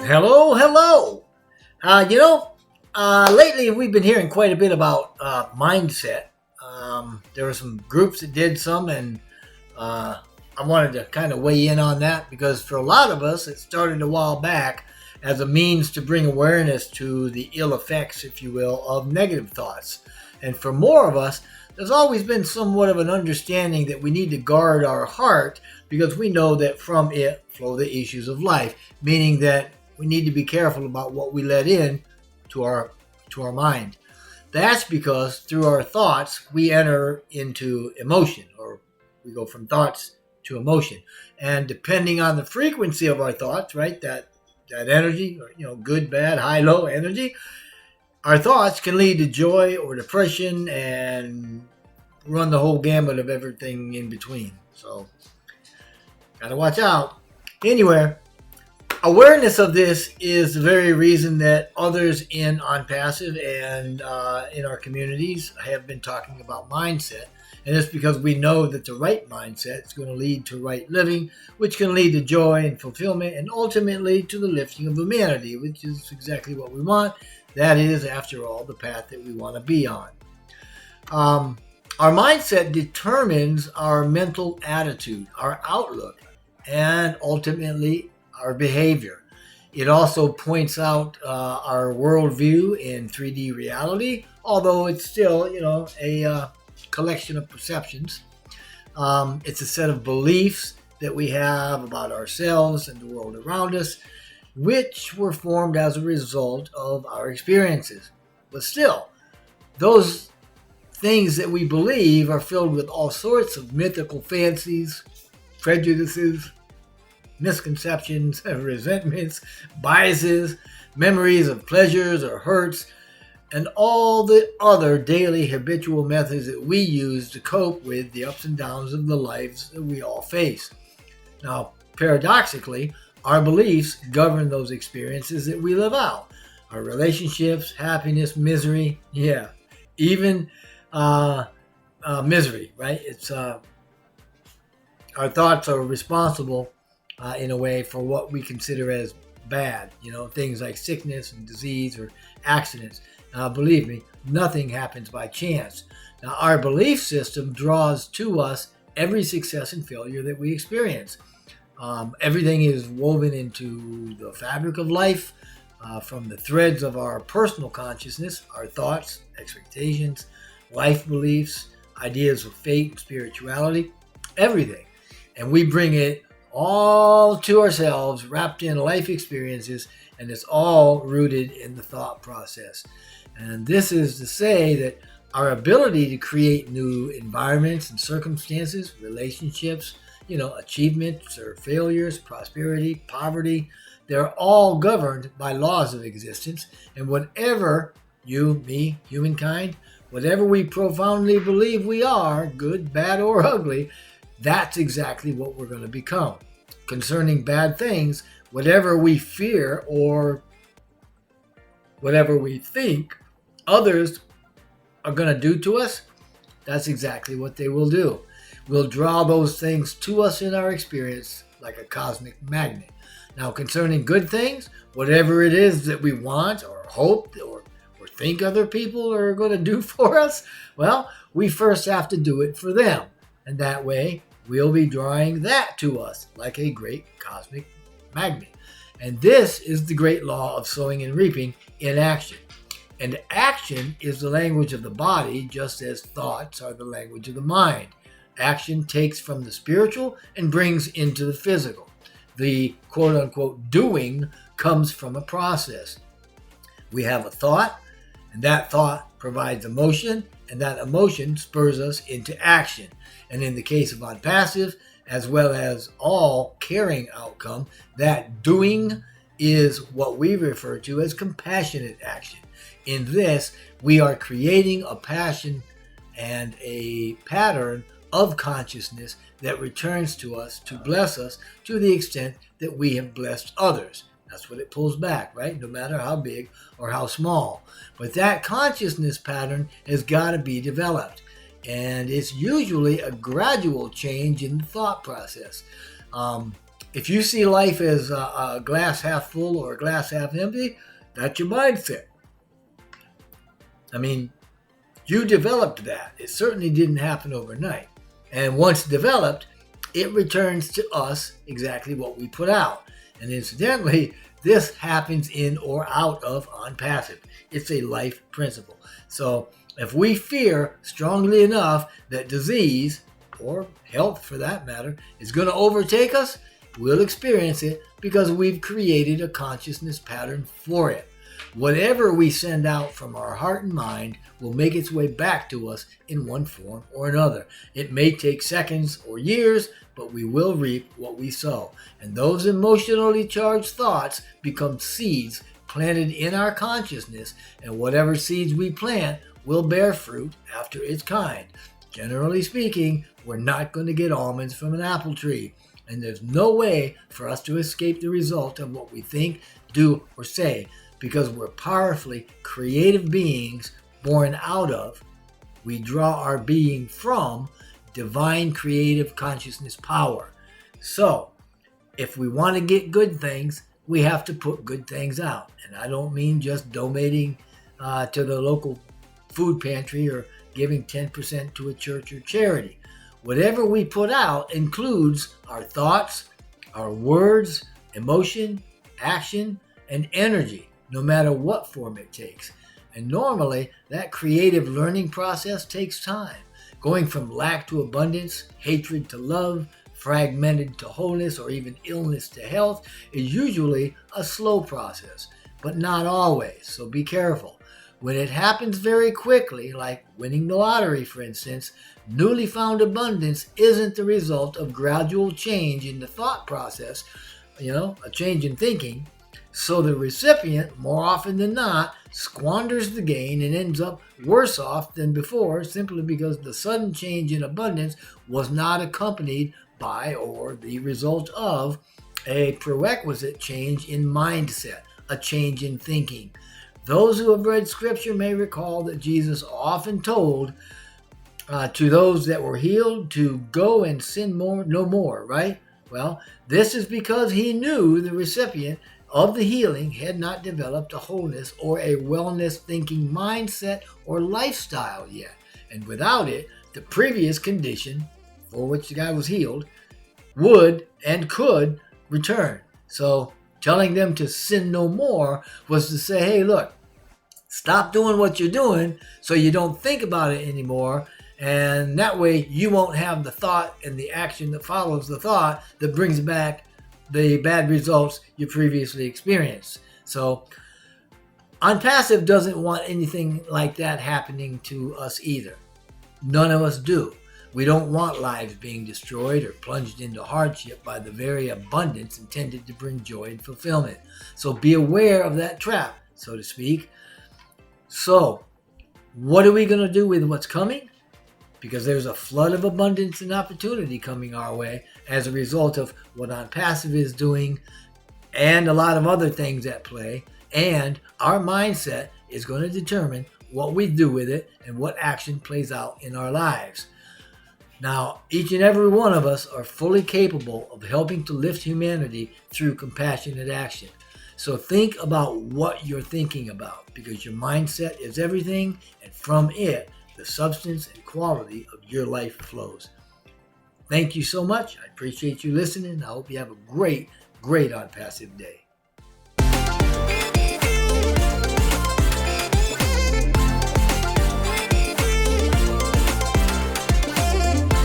Hello, hello. Uh, you know, Lately we've been hearing quite a bit about mindset. There were some groups that did some, and I wanted to kind of weigh in on that because for a lot of us, it started a while back as a means to bring awareness to the ill effects, if you will, of negative thoughts. And for more of us, there's always been somewhat of an understanding that we need to guard our heart because we know that from it flow the issues of life, meaning that we need to be careful about what we let in to our mind. That's because through our thoughts we enter into emotion, or we go from thoughts to emotion. And depending on the frequency of our thoughts, right, that energy, or good, bad, high, low energy, our thoughts can lead to joy or depression and run the whole gamut of everything in between. So gotta watch out. Anyway, awareness of this is the very reason that others in OnPassive and in our communities have been talking about mindset. And it's because we know that the right mindset is going to lead to right living, which can lead to joy and fulfillment, and ultimately to the lifting of humanity, which is exactly what we want. That is, after all, the path that we want to be on. Our mindset determines our mental attitude, our outlook, and ultimately our behavior. It also points out our worldview in 3D reality, although it's still, a collection of perceptions. It's a set of beliefs that we have about ourselves and the world around us, which were formed as a result of our experiences. But still, those things that we believe are filled with all sorts of mythical fancies, prejudices, misconceptions, resentments, biases, memories of pleasures or hurts, and all the other daily habitual methods that we use to cope with the ups and downs of the lives that we all face. Now, paradoxically, our beliefs govern those experiences that we live out. Our relationships, happiness, misery, even misery, right? It's our thoughts are responsible in a way for what we consider as bad, things like sickness and disease or accidents. Believe me, nothing happens by chance. Now, our belief system draws to us every success and failure that we experience. Everything is woven into the fabric of life, from the threads of our personal consciousness, our thoughts, expectations, life beliefs, ideas of fate and spirituality, everything. And we bring it all to ourselves, wrapped in life experiences, and it's all rooted in the thought process. And this is to say that our ability to create new environments and circumstances, relationships, achievements or failures, prosperity, poverty, they're all governed by laws of existence. And whatever you, me, humankind, whatever we profoundly believe we are, good, bad, or ugly, that's exactly what we're going to become. Concerning bad things, whatever we fear or whatever we think others are going to do to us, that's exactly what they will do. We'll draw those things to us in our experience like a cosmic magnet. Now, concerning good things, whatever it is that we want or hope or think other people are going to do for us, well, we first have to do it for them. And that way, we'll be drawing that to us like a great cosmic magnet. And this is the great law of sowing and reaping in action. And action is the language of the body, just as thoughts are the language of the mind. Action takes from the spiritual and brings into the physical. The quote-unquote doing comes from a process. We have a thought, and that thought provides emotion, and that emotion spurs us into action. And in the case of OnPassive, as well as all caring outcome, that doing is what we refer to as compassionate action. In this, we are creating a passion and a pattern of consciousness that returns to us to bless us to the extent that we have blessed others. That's what it pulls back, right? No matter how big or how small. But that consciousness pattern has got to be developed. And it's usually a gradual change in the thought process. if you see life as a glass half full or a glass half empty, that's your mindset. I mean, you developed that. It certainly didn't happen overnight. And once developed, it returns to us exactly what we put out. And incidentally, this happens in or out of OnPassive. It's a life principle. So if we fear strongly enough that disease, or health for that matter, is going to overtake us, we'll experience it because we've created a consciousness pattern for it. Whatever we send out from our heart and mind will make its way back to us in one form or another. It may take seconds or years, but we will reap what we sow. And those emotionally charged thoughts become seeds planted in our consciousness, and whatever seeds we plant will bear fruit after its kind. Generally speaking, we're not going to get almonds from an apple tree, and there's no way for us to escape the result of what we think, do, or say, because we're powerfully creative beings born out of, we draw our being from, divine creative consciousness power. So, if we want to get good things, we have to put good things out. And I don't mean just donating to the local food pantry or giving 10% to a church or charity. Whatever we put out includes our thoughts, our words, emotion, action, and energy, no matter what form it takes. And normally, that creative learning process takes time. Going from lack to abundance, hatred to love, fragmented to wholeness, or even illness to health is usually a slow process, but not always, so be careful. When it happens very quickly, like winning the lottery, for instance, newly found abundance isn't the result of gradual change in the thought process, a change in thinking. So the recipient, more often than not, squanders the gain and ends up worse off than before simply because the sudden change in abundance was not accompanied by or the result of a prerequisite change in mindset, a change in thinking. Those who have read scripture may recall that Jesus often told to those that were healed to go and sin no more, right? Well, this is because he knew the recipient of the healing had not developed a wholeness or a wellness thinking mindset or lifestyle yet. And without it, the previous condition for which the guy was healed would and could return. So telling them to sin no more was to say, hey, look, stop doing what you're doing so you don't think about it anymore. And that way you won't have the thought and the action that follows the thought that brings back the bad results you previously experienced. So OnPassive doesn't want anything like that happening to us either. None of us do. We don't want lives being destroyed or plunged into hardship by the very abundance intended to bring joy and fulfillment. So be aware of that trap, so to speak. So what are we going to do with what's coming? Because there's a flood of abundance and opportunity coming our way as a result of what OnPassive is doing and a lot of other things at play. And our mindset is going to determine what we do with it and what action plays out in our lives. Now, each and every one of us are fully capable of helping to lift humanity through compassionate action. So think about what you're thinking about, because your mindset is everything, and from it, the substance and quality of your life flows. Thank you so much. I appreciate you listening. I hope you have a great OnPassive day.